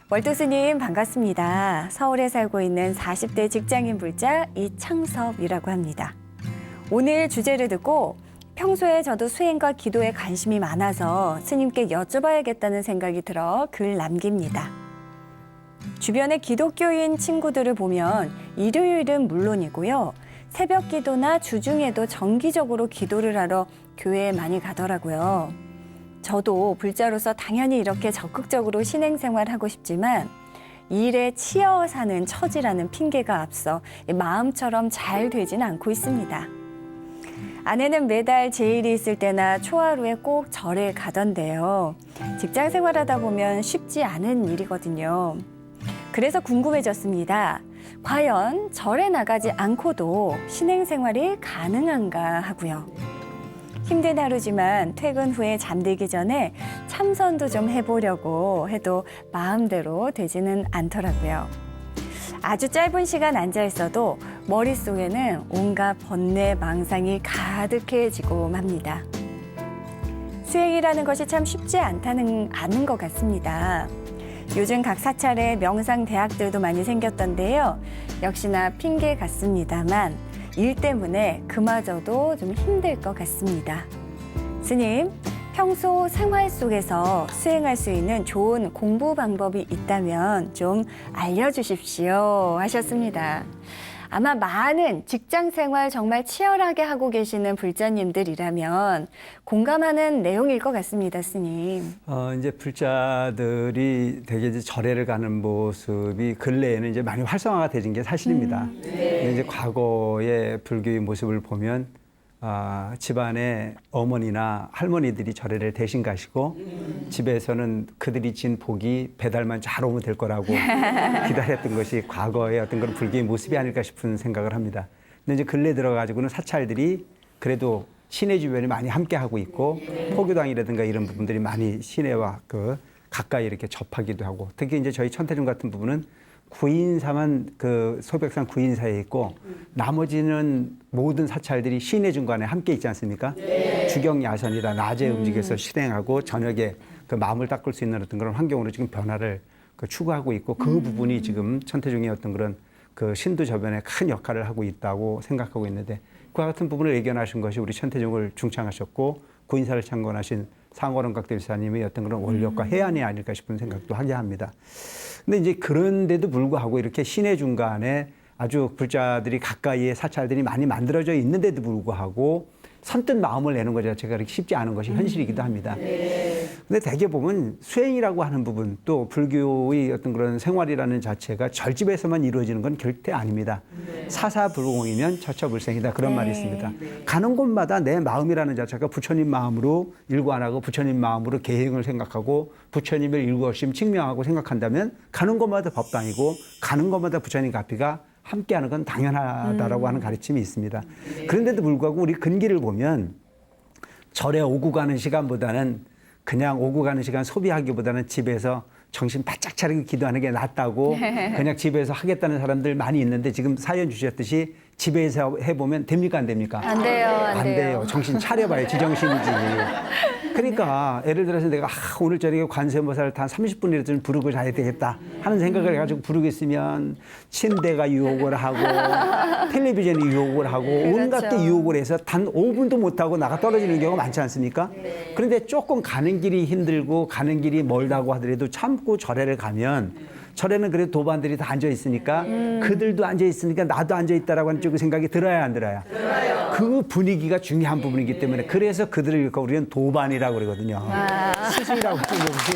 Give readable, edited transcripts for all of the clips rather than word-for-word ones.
월도스님 반갑습니다. 서울에 살고 있는 40대 직장인 불자 이창섭이라고 합니다. 오늘 주제를 듣고 평소에 저도 수행과 기도에 관심이 많아서 스님께 여쭤봐야겠다는 생각이 들어 글 남깁니다. 주변의 기독교인 친구들을 보면 일요일은 물론이고요. 새벽 기도나 주중에도 정기적으로 기도를 하러 교회에 많이 가더라고요. 저도 불자로서 당연히 이렇게 적극적으로 신행생활하고 싶지만 일에 치여 사는 처지라는 핑계가 앞서 마음처럼 잘 되진 않고 있습니다. 아내는 매달 제일이 있을 때나 초하루에 꼭 절에 가던데요. 직장 생활하다 보면 쉽지 않은 일이거든요. 그래서 궁금해졌습니다. 과연 절에 나가지 않고도 신행생활이 가능한가 하고요. 힘든 하루지만 퇴근 후에 잠들기 전에 참선도 좀 해보려고 해도 마음대로 되지는 않더라고요. 아주 짧은 시간 앉아 있어도 머릿속에는 온갖 번뇌, 망상이 가득해지고 맙니다. 수행이라는 것이 참 쉽지 않은 것 같습니다. 요즘 각 사찰에 명상 대학들도 많이 생겼던데요. 역시나 핑계 같습니다만 일 때문에 그마저도 좀 힘들 것 같습니다. 스님, 평소 생활 속에서 수행할 수 있는 좋은 공부 방법이 있다면 좀 알려주십시오 하셨습니다. 아마 많은 직장 생활 정말 치열하게 하고 계시는 불자님들이라면 공감하는 내용일 것 같습니다, 스님. 이제 불자들이 대개 이제 절에를 가는 모습이 근래에는 이제 많이 활성화가 되는 게 사실입니다. 근데 이제 과거의 불교의 모습을 보면 집안에 어머니나 할머니들이 절에를 대신 가시고 집에서는 그들이 진 복이 배달만 잘 오면 될 거라고 기다렸던 것이 과거의 어떤 그런 불교의 모습이 아닐까 싶은 생각을 합니다. 근데 이제 근래 들어가지고는 사찰들이 그래도 시내 주변에 많이 함께 하고 있고 포교당이라든가 이런 부분들이 많이 시내와 가까이 이렇게 접하기도 하고 특히 이제 저희 천태중 같은 부분은 구인사만 소백산 구인사에 있고 나머지는 모든 사찰들이 시내 중간에 함께 있지 않습니까? 주경 야선이라 낮에 움직여서 실행하고 저녁에 그 마음을 닦을 수 있는 어떤 그런 환경으로 지금 변화를 추구하고 있고 그 부분이 지금 천태중의 어떤 그런 신도 저변에 큰 역할을 하고 있다고 생각하고 있는데 그와 같은 부분을 예견하신 것이 우리 천태중을 중창하셨고 구인사를 창건하신 상월원각 대비사님의 어떤 그런 원력과 해안이 아닐까 싶은 생각도 하게 합니다. 근데 이제 그런데도 불구하고 이렇게 시내 중간에 아주 불자들이 가까이에 사찰들이 많이 만들어져 있는데도 불구하고 선뜻 마음을 내는 것 자체가 그렇게 쉽지 않은 것이 현실이기도 합니다. 근데 대개 보면 수행이라고 하는 부분 또 불교의 어떤 그런 생활이라는 자체가 절집에서만 이루어지는 건 절대 아닙니다. 사사불공이면 처처불생이다 그런 말이 있습니다. 가는 곳마다 내 마음이라는 자체가 부처님 마음으로 일관하고 부처님 마음으로 계행을 생각하고 부처님을 일구어심 증명하고 생각한다면 가는 곳마다 법당이고 가는 곳마다 부처님 가피가 함께하는 건 당연하다라고 하는 가르침이 있습니다. 그런데도 불구하고 우리 근기를 보면 절에 오고 가는 시간보다는 그냥 오고 가는 시간 소비하기보다는 집에서 정신 바짝 차리고 기도하는 게 낫다고 그냥 집에서 하겠다는 사람들 많이 있는데 지금 사연 주셨듯이 집에서 해보면 됩니까 안 됩니까? 안 돼요. 안 돼요. 정신 차려봐요. 지정신이지. 그러니까 예를 들어서 내가 오늘 저녁에 관세음보살을 한 30분이라도 좀 부르고 자야 되겠다 하는 생각을 해가지고 부르겠으면 침대가 유혹을 하고 텔레비전이 유혹을 하고 온갖 데 유혹을 해서 단 5분도 못하고 나가 떨어지는 경우가 많지 않습니까? 그런데 조금 가는 길이 힘들고 가는 길이 멀다고 하더라도 참고 절에를 가면 절에는 그래도 도반들이 다 앉아 있으니까 그들도 앉아 있으니까 나도 앉아 있다라고 하는 쪽의 생각이 들어야 안 들어요? 들어요. 그 분위기가 중요한 부분이기 때문에 그래서 그들을 일컬어 우리는 도반이라고 그러거든요. 스승이라고 하는 것이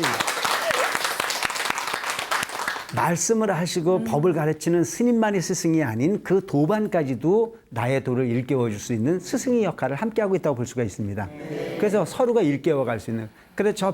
말씀을 하시고 법을 가르치는 스님만이 스승이 아닌 그 도반까지도 나의 도를 일깨워 줄 수 있는 스승의 역할을 함께하고 있다고 볼 수가 있습니다. 그래서 서로가 일깨워 갈 수 있는. 그래서 저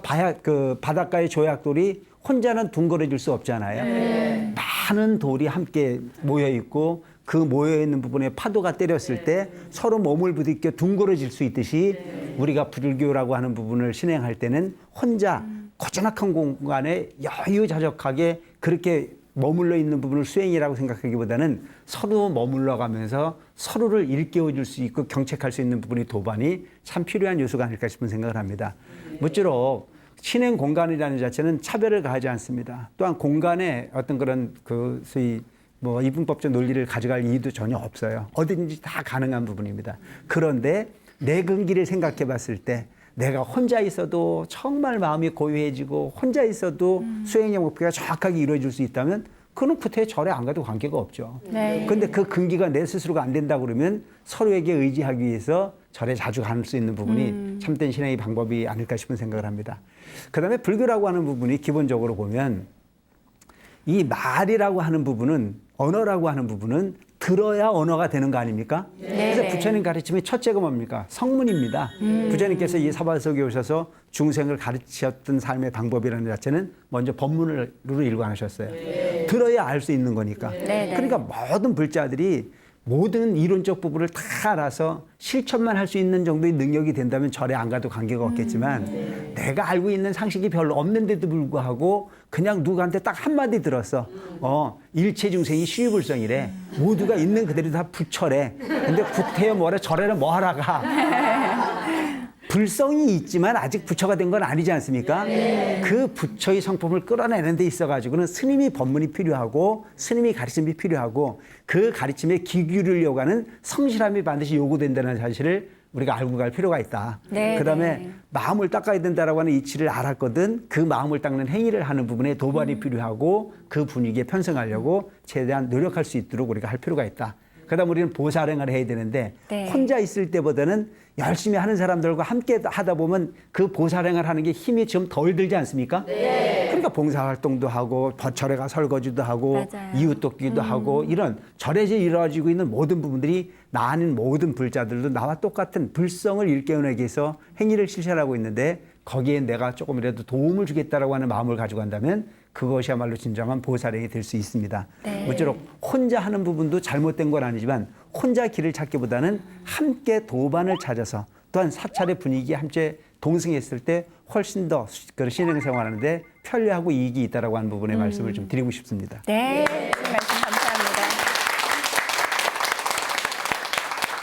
바닷가의 조약돌이 혼자는 둥그러질 수 없잖아요. 많은 돌이 함께 모여 있고 그 모여 있는 부분에 파도가 때렸을 때 서로 몸을 부딪혀 둥그러질 수 있듯이 우리가 불교라고 하는 부분을 실행할 때는 혼자 고즈넉한 공간에 여유자적하게 그렇게 머물러 있는 부분을 수행이라고 생각하기보다는 서로 머물러 가면서 서로를 일깨워 줄 수 있고 경책할 수 있는 부분이 도반이 참 필요한 요소가 아닐까 싶은 생각을 합니다. 무쪼록 신행 공간이라는 자체는 차별을 가하지 않습니다. 또한 공간에 어떤 그런 그 소위 뭐 이분법적 논리를 가져갈 이유도 전혀 없어요. 어디든지 다 가능한 부분입니다. 그런데 내 근기를 생각해 봤을 때 내가 혼자 있어도 정말 마음이 고요해지고 혼자 있어도 수행의 목표가 정확하게 이루어질 수 있다면 그는 구태에 절에 안 가도 관계가 없죠. 네. 그런데 그 근기가 내 스스로가 안 된다 그러면 서로에게 의지하기 위해서 절에 자주 갈 수 있는 부분이 참된 신행의 방법이 아닐까 싶은 생각을 합니다. 그다음에 불교라고 하는 부분이 기본적으로 보면 이 말이라고 하는 부분은 언어라고 하는 부분은 들어야 언어가 되는 거 아닙니까? 그래서 부처님 가르침의 첫째가 뭡니까? 성문입니다. 부처님께서 이 사바석에 오셔서 중생을 가르치셨던 삶의 방법이라는 자체는 먼저 법문으로 일관하셨어요. 들어야 알 수 있는 거니까. 그러니까 모든 불자들이 모든 이론적 부분을 다 알아서 실천만 할 수 있는 정도의 능력이 된다면 절에 안 가도 관계가 없겠지만 내가 알고 있는 상식이 별로 없는데도 불구하고 그냥 누구한테 딱 한마디 들었어. 일체 중생이 시유불성이래. 모두가 있는 그대로 다 부처래. 근데 구태여 뭐래 절에는 뭐하러 가. 불성이 있지만 아직 부처가 된 건 아니지 않습니까? 그 부처의 성품을 끌어내는 데 있어가지고는 스님이 법문이 필요하고 스님이 가르침이 필요하고 그 가르침에 귀 기울이려고 하는 성실함이 반드시 요구된다는 사실을 우리가 알고 갈 필요가 있다. 그다음에 마음을 닦아야 된다라고 하는 이치를 알았거든. 그 마음을 닦는 행위를 하는 부분에 도발이 필요하고 그 분위기에 편승하려고 최대한 노력할 수 있도록 우리가 할 필요가 있다. 그다음 우리는 보살행을 해야 되는데 혼자 있을 때보다는 열심히 하는 사람들과 함께 하다 보면 그 보살행을 하는 게 힘이 좀 덜 들지 않습니까? 그러니까 봉사활동도 하고 절에 가 설거지도 하고 이웃 돕기도 하고 이런 절에서 이루어지고 있는 모든 부분들이 나 아닌 모든 불자들도 나와 똑같은 불성을 일깨우기 위해서 행위를 실천하고 있는데 거기에 내가 조금이라도 도움을 주겠다라고 하는 마음을 가지고 간다면 그것이야말로 진정한 보살행이 될 수 있습니다. 모쪼록 혼자 하는 부분도 잘못된 건 아니지만 혼자 길을 찾기보다는 함께 도반을 찾아서 또한 사찰의 분위기에 함께 동승했을 때 훨씬 더 신앙생활하는데 편리하고 이익이 있다라고 하는 부분의 말씀을 좀 드리고 싶습니다. 네.